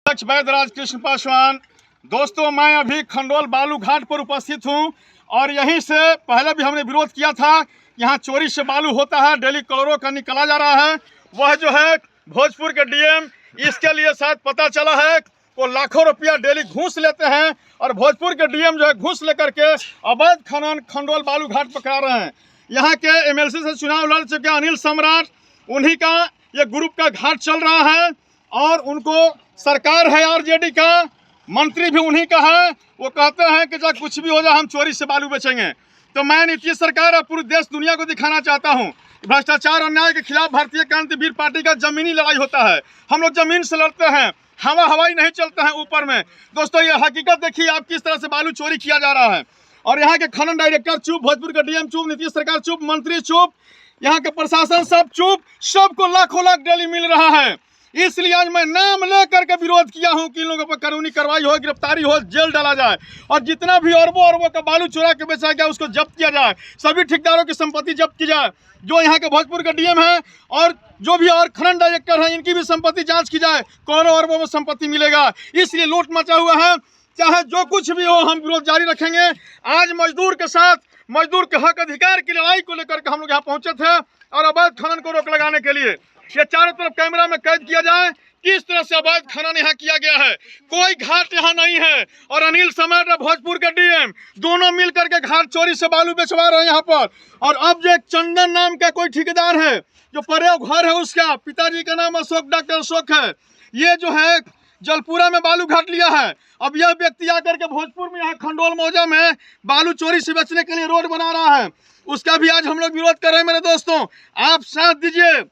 अध्यक्ष वैद्यराज कृष्ण पासवान। दोस्तों, मैं अभी खंडोल बालू घाट पर उपस्थित हूं और यहीं से पहले भी हमने विरोध किया था। यहां चोरी से बालू होता है, डेली करोड़ों का निकाला जा रहा है। वह जो है भोजपुर के डीएम, इसके लिए शायद पता चला है वो लाखों रुपया डेली घूस लेते हैं और भोजपुर के डीएम जो है घूस लेकर के अवैध खनन खंडोल बालू घाट पर करा रहे हैं। यहाँ के एमएलसी से चुनाव लड़ चुके अनिल सम्राट, उन्हीं का ये ग्रुप का घाट चल रहा है और उनको सरकार है आरजेडी का, मंत्री भी उन्हीं का है। वो कहते हैं कि चाहे कुछ भी हो जाए हम चोरी से बालू बेचेंगे। तो मैं नीतीश सरकार और पूरी देश दुनिया को दिखाना चाहता हूँ, भ्रष्टाचार और अन्याय के खिलाफ भारतीय क्रांतिवीर पार्टी का जमीनी लड़ाई होता है। हम लोग जमीन से लड़ते हैं, हवाई नहीं चलते हैं ऊपर में। दोस्तों, ये हकीकत देखिए आप किस तरह से बालू चोरी किया जा रहा है। और यहाँ के खनन डायरेक्टर चुप, भोजपुर का डीएम चुप, नीतीश सरकार चुप, मंत्री चुप, यहाँ के प्रशासन सब चुप, सबको लाखों लाख डेली मिल रहा है। इसलिए आज मैं नाम लेकर के विरोध किया हूं कि इन लोगों पर कानूनी कार्रवाई हो, गिरफ्तारी हो, जेल डाला जाए और जितना भी अरबों का बालू चुरा के बेचा गया उसको जब्त किया जाए। सभी ठेकेदारों की संपत्ति जब्त की जाए। जो यहाँ के भोजपुर का डीएम है और जो भी और खनन डायरेक्टर हैं, इनकी भी संपत्ति जांच की जाए। करोड़ों अरबों में संपत्ति मिलेगा। इसलिए लूट मचा हुआ है। चाहे जो कुछ भी हो, हम विरोध जारी रखेंगे। आज मजदूर के साथ, मजदूर के हक अधिकार की लड़ाई को लेकर के हम लोग यहाँ पहुंचे थे और अवैध खनन को रोक लगाने के लिए ये चारों तरफ कैमरा में कैद किया जाए किस तरह से अवैध खनन यहाँ किया गया है। कोई घाट यहाँ नहीं है और अनिल सम्राट और भोजपुर के डीएम दोनों मिलकर के घाट चोरी से बालू बेचवा रहे हैं यहाँ पर। और अब जो एक चंदन नाम का कोई ठेकेदार है, जो परे घर है, उसका पिताजी का नाम अशोक, डॉक्टर अशोक है, ये जो है जलपुरा में बालू घाट लिया है। अब यह व्यक्ति आकर के भोजपुर में यहाँ खंडोल मौजा में बालू चोरी से बेचने के लिए रोड बना रहा है। उसका भी आज हम लोग विरोध कर रहे हैं। मेरे दोस्तों, आप साथ दीजिए।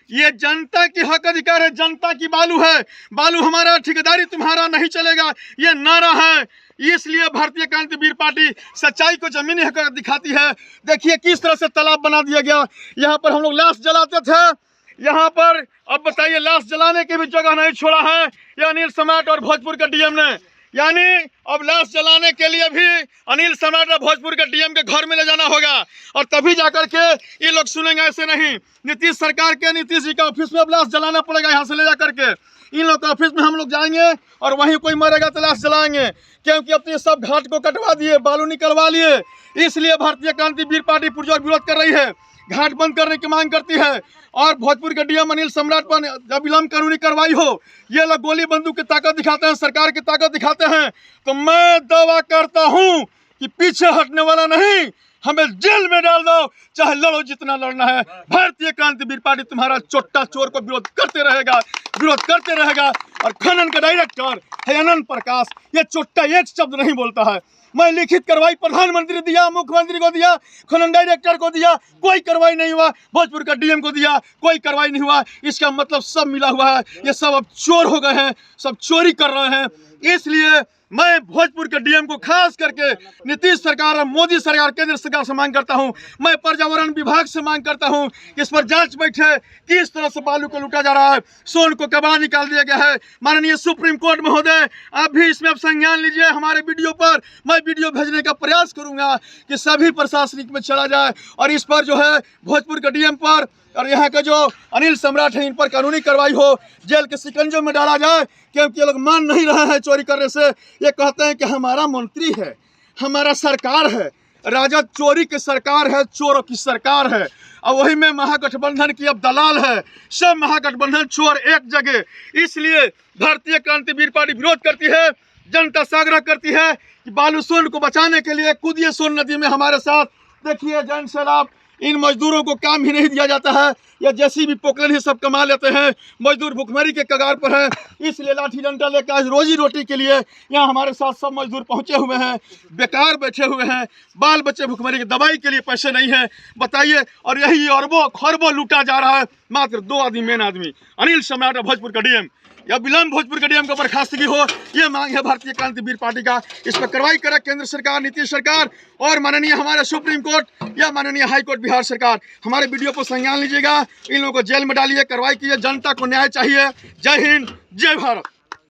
ये जनता की हक अधिकार है, जनता की बालू है। बालू हमारा, ठेकेदारी तुम्हारा नहीं चलेगा, ये नारा है। इसलिए भारतीय क्रांतिवीर पार्टी सच्चाई को जमीनी हक दिखाती है। देखिए किस तरह से तालाब बना दिया गया। यहाँ पर हम लोग लाश जलाते थे, यहाँ पर अब बताइए लाश जलाने की भी जगह नहीं छोड़ा है ये अनिल सम्राट और भोजपुर के डीएम ने। यानी अब लाश जलाने के लिए भी अनिल सम्राट और भोजपुर के डीएम के घर में ले जाना होगा और तभी जाकर के ये लोग सुनेंगे। ऐसे नहीं। नीतीश सरकार के, नीतीश जी का ऑफिस में अब लाश जलाना पड़ेगा। यहाँ से ले जाकर के इन लोग के ऑफिस में हम लोग जाएंगे और वहीं कोई मरेगा तो लाश जलाएंगे, क्योंकि अपने सब घाट को कटवा दिए, बालू निकलवा लिए। इसलिए भारतीय क्रांतिवीर पार्टी पुरजोर विरोध कर रही है, घाट बंद करने की मांग करती है और भोजपुर के डीएम अनिल सम्राट पर अविलंब कानूनी कार्रवाई हो। ये लोग गोली बंदूक की ताकत दिखाते हैं, सरकार की ताकत दिखाते हैं। तो मैं दावा करता हूं कि पीछे हटने वाला नहीं, हमें जेल में डाल दो, चाहे लड़ो जितना लड़ना है। भारतीय क्रांतिवीर पार्टी तुम्हारा चोट्टा चोर को विरोध करते रहेगा, विरोध करते रहेगा। और खनन का डायरेक्टर है अनंत प्रकाश, ये चोट्टा एक शब्द नहीं बोलता है। मैं लिखित कार्रवाई प्रधानमंत्री दिया, मुख्यमंत्री को दिया, खनन डायरेक्टर को दिया, कोई कार्रवाई नहीं हुआ। भोजपुर का डीएम को दिया, कोई कार्रवाई नहीं हुआ। इसका मतलब सब मिला हुआ है। ये सब अब चोर हो गए हैं, सब चोरी कर रहे हैं। इसलिए मैं भोजपुर के डीएम को खास करके नीतीश सरकार और मोदी सरकार, केंद्र सरकार से मांग करता हूं। मैं पर्यावरण विभाग से मांग करता हूं कि इस पर जांच बैठे, किस तरह से बालू को लूटा जा रहा है। सोन को कबाड़ा निकाल दिया गया है। माननीय सुप्रीम कोर्ट महोदय, आप भी इसमें अब संज्ञान लीजिए। हमारे वीडियो पर मैं वीडियो भेजने का प्रयास करूंगा कि सभी प्रशासनिक में चला जाए और इस पर जो है भोजपुर के डीएम पर और यहाँ का जो अनिल सम्राट है, इन पर कानूनी कार्रवाई हो, जेल के शिकंजों में डाला जाए। क्योंकि ये लोग मान नहीं रहे हैं चोरी करने से। ये कहते हैं कि हमारा मंत्री है, हमारा सरकार है, राजद चोरी की सरकार है, चोरों की सरकार है। और वही में महागठबंधन की अब दलाल है। सब महागठबंधन चोर एक जगह। इसलिए भारतीय क्रांतिवीर पार्टी विरोध करती है, जनता से आग्रह करती है कि बालू सोन को बचाने के लिए कूदिए सोन नदी में हमारे साथ। देखिए जन सैलाब, इन मजदूरों को काम ही नहीं दिया जाता है, या जैसी भी पोकलन ही सब कमा लेते हैं। मजदूर भुखमरी के कगार पर है। इसलिए लाठी डंडा लेकर आज रोजी रोटी के लिए यहाँ हमारे साथ सब मजदूर पहुंचे हुए हैं, बेकार बैठे हुए हैं। बाल बच्चे भुखमरी की दवाई के लिए पैसे नहीं है, बताइए। और यही अरबों खरबों लूटा जा रहा है मात्र 2 आदमी, मेन आदमी अनिल सम्राट और भोजपुर का डीएम। या विलंब भोजपुर के डीएम को बर्खास्तगी हो, ये मांग है भारतीय क्रांतिवीर पार्टी का। इस पर कार्रवाई करे केंद्र सरकार, नीतीश सरकार और माननीय हमारे सुप्रीम कोर्ट या माननीय हाई कोर्ट बिहार सरकार। हमारे वीडियो को संज्ञान लीजिएगा, इन लोगों को जेल में डालिए, कार्रवाई कीजिए। जनता को न्याय चाहिए। जय हिंद, जय भारत।